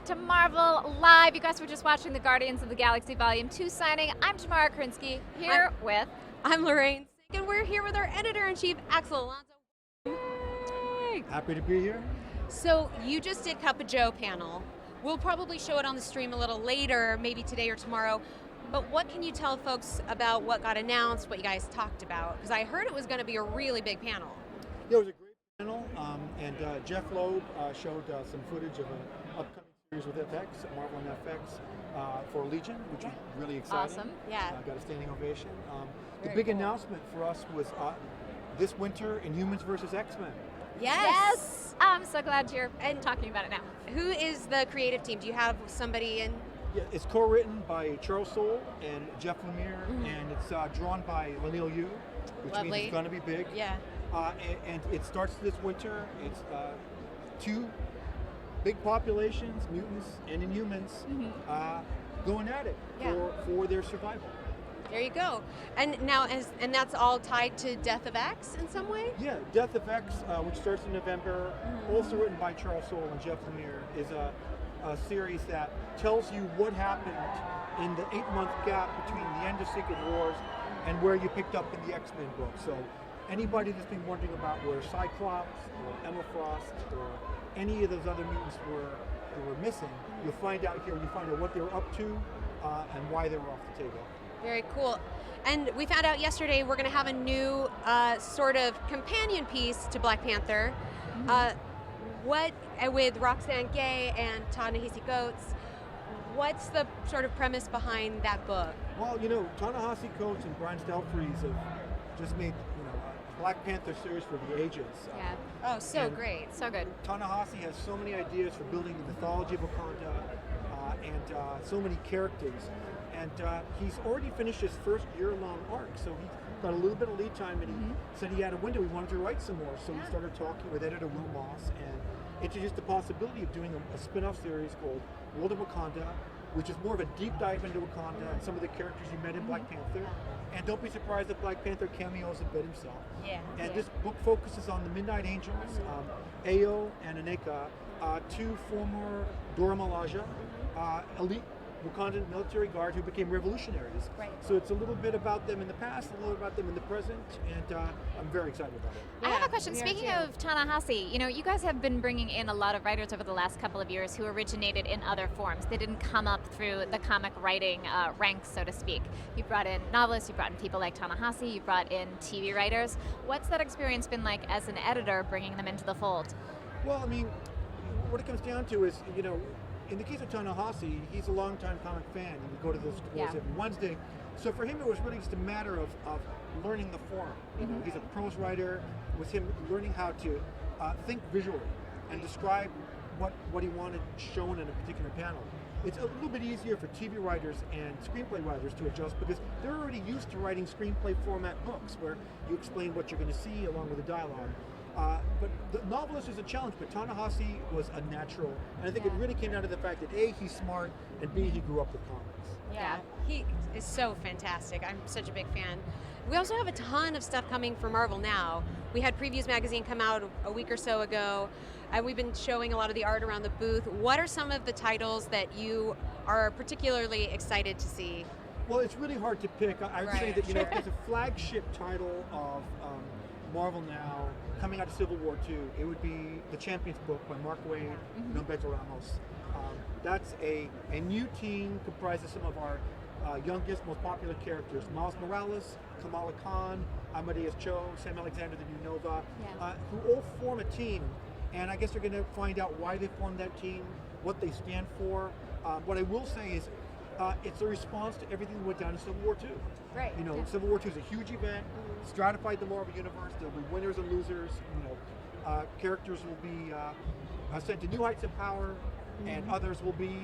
back to Marvel Live. You guys were just watching the Guardians of the Galaxy Volume 2 signing. I'm Tamara Krinsky, here with... I'm Lorraine Sink, and we're here with our editor-in-chief, Axel Alonso. Yay! Happy to be here. So you just did Cup of Joe panel. We'll probably show it on the stream a little later, maybe today or tomorrow. But what can you tell folks about what got announced, what you guys talked about? Because I heard it was going to be a really big panel. Yeah, it was a great panel, and Jeff Loeb showed some footage of an upcoming series with FX, Marvel and FX, for Legion, which was really exciting. Awesome. Yeah. Got a standing ovation. The Very big cool. announcement for us was this winter Inhumans versus X-Men. Yes. I'm so glad you're talking about it now. Who is the creative team? Do you have somebody in? Yeah, it's co-written by Charles Soule and Jeff Lemire, and it's drawn by Lanil Yu, which Lovely. means it's going to be big. Yeah. And it starts this winter. It's two big populations, mutants and Inhumans, going at it for their survival. There you go. And now, and that's all tied to Death of X in some way? Yeah, Death of X, which starts in November, also written by Charles Soule and Jeff Lemire, is a series that tells you what happened in the 8-month gap between the end of Secret Wars and where you picked up in the X-Men book. So anybody that's been wondering about where Cyclops or Emma Frost or any of those other mutants were missing, you'll find out here. You find out what they were up to and why they were off the table. Very cool. And we found out yesterday we're going to have a new sort of companion piece to Black Panther. What with Roxanne Gay and Ta-Nehisi Coates? What's the sort of premise behind that book? Well, Ta-Nehisi Coates and Brian Stelfreeze have just made a Black Panther series for the ages. Yeah. Oh, so and great. So good. Ta-Nehisi has so many ideas for building the mythology of Wakanda and so many characters. And he's already finished his first year-long arc, so he got a little bit of lead time, and he said he had a window. He wanted to write some more, so he started talking with editor Will Moss and introduced the possibility of doing a spin-off series called World of Wakanda, which is more of a deep dive into Wakanda and some of the characters you met in Black Panther. And don't be surprised if Black Panther cameos a bit himself. Yeah. And this book focuses on the Midnight Angels, Ayo and Aneka, two former Dora Milaje, elite Wakandan military guard who became revolutionaries. Right. So it's a little bit about them in the past, a little about them in the present, and I'm very excited about it. I have a question. we are Speaking too. of Ta-Nehisi, you guys have been bringing in a lot of writers over the last couple of years who originated in other forms. They didn't come up through the comic writing ranks, so to speak. You brought in novelists, you brought in people like Ta-Nehisi, you brought in TV writers. What's that experience been like as an editor, bringing them into the fold? Well, I mean, what it comes down to is, in the case of Ta-Nehisi, he's a longtime comic fan, and we go to those tours every Wednesday. So for him, it was really just a matter of learning the form. He's a prose writer. It was him learning how to think visually and describe what he wanted shown in a particular panel. It's a little bit easier for TV writers and screenplay writers to adjust because they're already used to writing screenplay format books where you explain what you're going to see along with the dialogue. But the novelist is a challenge, but Ta-Nehisi was a natural. And I think it really came down to the fact that A, he's smart, and B, he grew up with comics. Yeah, he is so fantastic. I'm such a big fan. We also have a ton of stuff coming for Marvel now. We had Previews Magazine come out a week or so ago, and we've been showing a lot of the art around the booth. What are some of the titles that you are particularly excited to see? Well, it's really hard to pick. I would say that, if there's a flagship title of Marvel now, coming out of Civil War II, it would be The Champions book by Mark Waid and Humberto Ramos. That's a new team comprised of some of our youngest, most popular characters, Miles Morales, Kamala Khan, Amadeus Cho, Sam Alexander, the new Nova, who all form a team. And I guess they're going to find out why they formed that team, what they stand for. What I will say is it's a response to everything that went down in Civil War II. Right. Civil War II is a huge event, stratified the Marvel Universe. There'll be winners and losers. Characters will be sent to new heights of power, and others will be,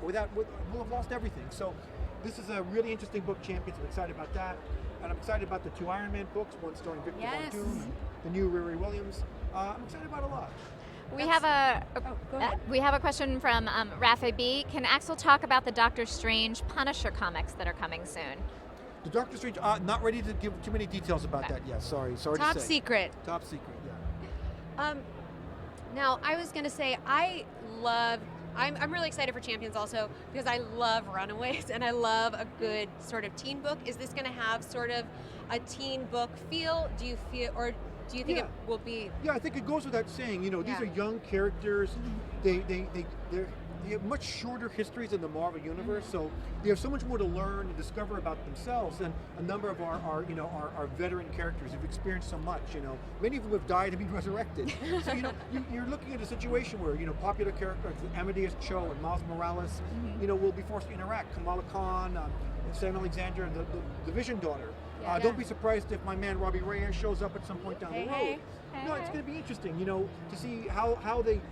will have lost everything. So this is a really interesting book, Champions. I'm excited about that. And I'm excited about the 2 Iron Man books, one starring Victor Von Doom, and the new Riri Williams. I'm excited about a lot. We have a question from Rafa B. Can Axel talk about the Doctor Strange Punisher comics that are coming soon? The Doctor Strange, not ready to give too many details about that yet. Sorry to say. Top secret. Top secret, yeah. Now, I was going to say, I'm really excited for Champions also because I love Runaways and I love a good sort of teen book. Is this going to have sort of a teen book feel? Do you think it will be? Yeah, I think it goes without saying. You know, these are young characters. They have much shorter histories in the Marvel universe, so they have so much more to learn and discover about themselves than a number of our veteran characters who've experienced so much. You know, many of them have died and been resurrected. So you're looking at a situation where popular characters like Amadeus Cho and Miles Morales, will be forced to interact. Kamala Khan, and Sam Alexander, the Vision daughter. Don't be surprised if my man Robbie Reyes shows up at some point down the road. No, it's going to be interesting, to see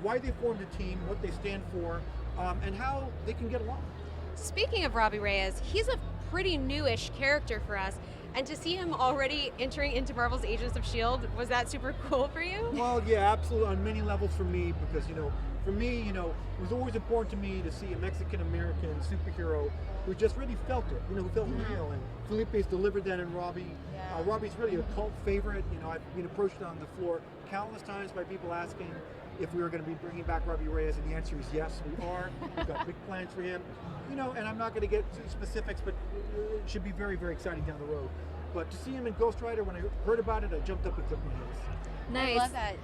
why they formed a team, what they stand for, and how they can get along. Speaking of Robbie Reyes, he's a pretty newish character for us, and to see him already entering into Marvel's Agents of S.H.I.E.L.D., was that super cool for you? Well, yeah, absolutely, on many levels for me, because, for me, it was always important to me to see a Mexican-American superhero who just really felt it, who felt real, and Felipe's delivered that in Robbie. Robbie's really a cult favorite. I've been approached on the floor countless times by people asking if we were going to be bringing back Robbie Reyes, and the answer is yes, we are. We've got big plans for him. And I'm not going to get to specifics, but it should be very, very exciting down the road. But to see him in Ghost Rider, when I heard about it, I jumped up and clicked my heels. Nice. I love that.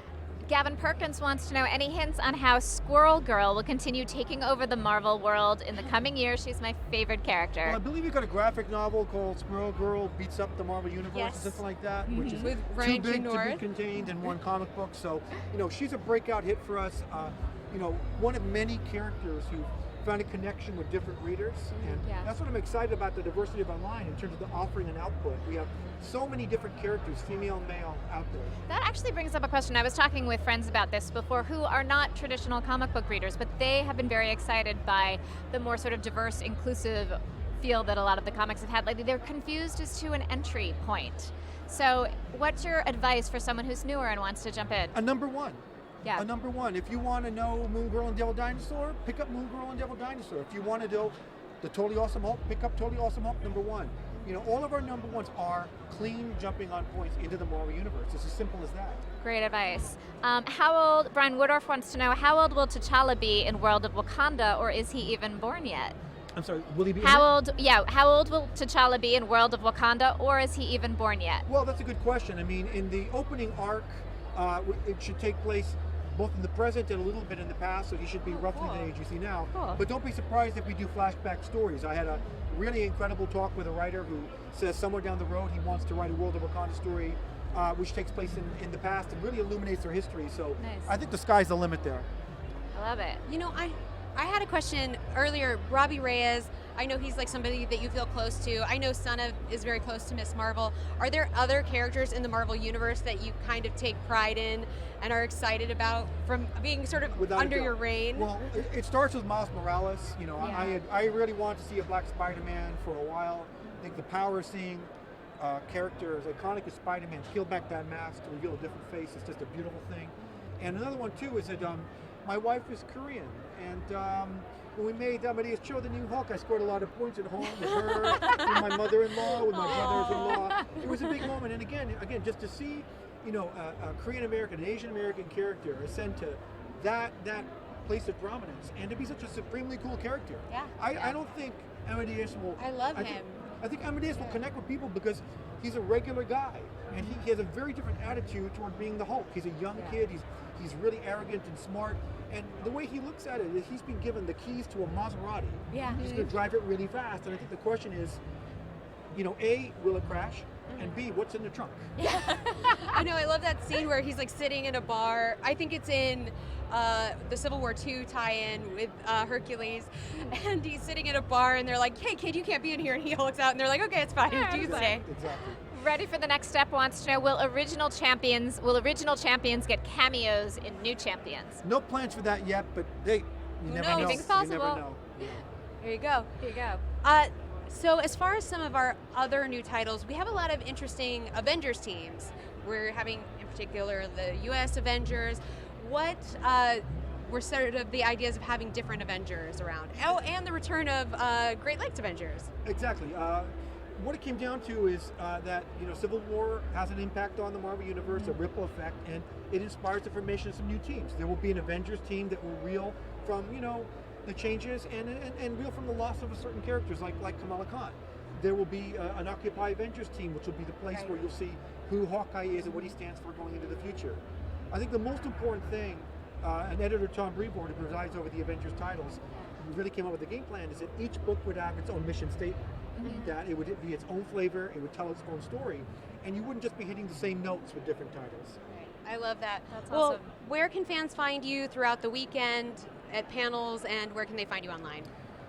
Gavin Perkins wants to know any hints on how Squirrel Girl will continue taking over the Marvel world in the coming years. She's my favorite character. Well, I believe you've got a graphic novel called Squirrel Girl Beats Up the Marvel Universe, or something like that, which is with too Ryan G. big to North. be contained in one comic book. So, she's a breakout hit for us. One of many characters who found a connection with different readers, and that's what I'm excited about, the diversity of online in terms of the offering and output. We have so many different characters, female and male, out there. That actually brings up a question. I was talking with friends about this before who are not traditional comic book readers, but they have been very excited by the more sort of diverse, inclusive feel that a lot of the comics have had lately. They're confused as to an entry point. So what's your advice for someone who's newer and wants to jump in? A number one. Yeah. A number one. If you want to know Moon Girl and Devil Dinosaur, pick up Moon Girl and Devil Dinosaur. If you want to know the Totally Awesome Hulk, pick up Totally Awesome Hulk number one. All of our number ones are clean jumping on points into the Marvel Universe. It's as simple as that. Great advice. Brian Woodorf wants to know, how old will T'Challa be in World of Wakanda, or is he even born yet? I'm sorry, will he be? How old will T'Challa be in World of Wakanda, or is he even born yet? Well, that's a good question. I mean, in the opening arc, it should take place both in the present and a little bit in the past, so he should be roughly the age you see now. Cool. But don't be surprised if we do flashback stories. I had a really incredible talk with a writer who says somewhere down the road he wants to write a World of Wakanda story which takes place in the past and really illuminates their history. So nice. I think the sky's the limit there. I love it. I had a question earlier. Robbie Reyes, I know he's like somebody that you feel close to. I know Son is very close to Miss Marvel. Are there other characters in the Marvel universe that you kind of take pride in and are excited about from being sort of under your reign? Well, it starts with Miles Morales. I really wanted to see a Black Spider-Man for a while. I think the power of seeing character as iconic as Spider-Man peel back that mask to reveal a different face is just a beautiful thing. And another one too is that my wife is Korean, and when we made Amadeus Cho the new Hulk, I scored a lot of points at home with her, with my mother-in-law, with my brothers-in-law. It was a big moment, and again, just to see, a Korean American, an Asian American character ascend to that place of prominence, and to be such a supremely cool character. Yeah. I don't think Amadeus will. I love him. I think Amadeus will connect with people because he's a regular guy, and he has a very different attitude toward being the Hulk. He's a young kid. He's really arrogant and smart, and the way he looks at it is he's been given the keys to a Maserati. Yeah. He's going to drive it really fast, and I think the question is, A, will it crash? And B, what's in the trunk? Yeah. I know, I love that scene where he's like sitting in a bar. I think it's in the Civil War II tie-in with Hercules, and he's sitting in a bar and they're like, hey kid, you can't be in here, and he looks out and they're like, okay, it's fine, do stay. Exactly. Ready for the next step wants to know, will original champions get cameos in new champions? No plans for that yet, but you never know. Anything's possible. You never know. There you go. Here you go. So as far as some of our other new titles, we have a lot of interesting Avengers teams. We're having, in particular, the U.S. Avengers. What were sort of the ideas of having different Avengers around? Oh, and the return of Great Lakes Avengers. Exactly. what it came down to is that Civil War has an impact on the Marvel Universe, a ripple effect, and it inspires the formation of some new teams. There will be an Avengers team that will reel from the changes and reel from the loss of a certain characters like Kamala Khan. There will be an Occupy Avengers team, which will be the place where you'll see who Hawkeye is and what he stands for going into the future. I think the most important thing, an editor, Tom Brevoort, who presides over the Avengers titles, who really came up with the game plan, is that each book would have its own mission statement, that it would be its own flavor, it would tell its own story, and you wouldn't just be hitting the same notes with different titles. I love that. That's well, awesome. Where can fans find you throughout the weekend at panels, and where can they find you online?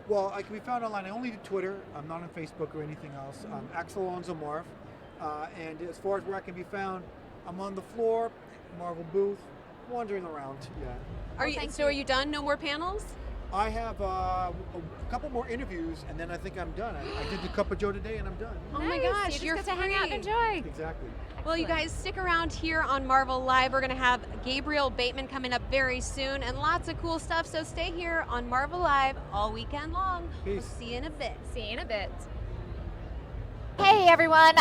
Well, I can be found online. I only do Twitter. I'm not on Facebook or anything else. I'm Axel Alonso Marv. And as far as where I can be found, I'm on the floor, Marvel booth, wandering around. Yeah. Are you done? No more panels? I have a couple more interviews, and then I think I'm done. I did the Cup of Joe today, and I'm done. Oh my Nice. gosh, you just you're get to hang out and enjoy. Exactly. Well, you guys stick around here on Marvel Live. We're going to have Gabriel Bateman coming up very soon and lots of cool stuff. So stay here on Marvel Live all weekend long. Peace. We'll see you in a bit. See you in a bit. Hey everyone,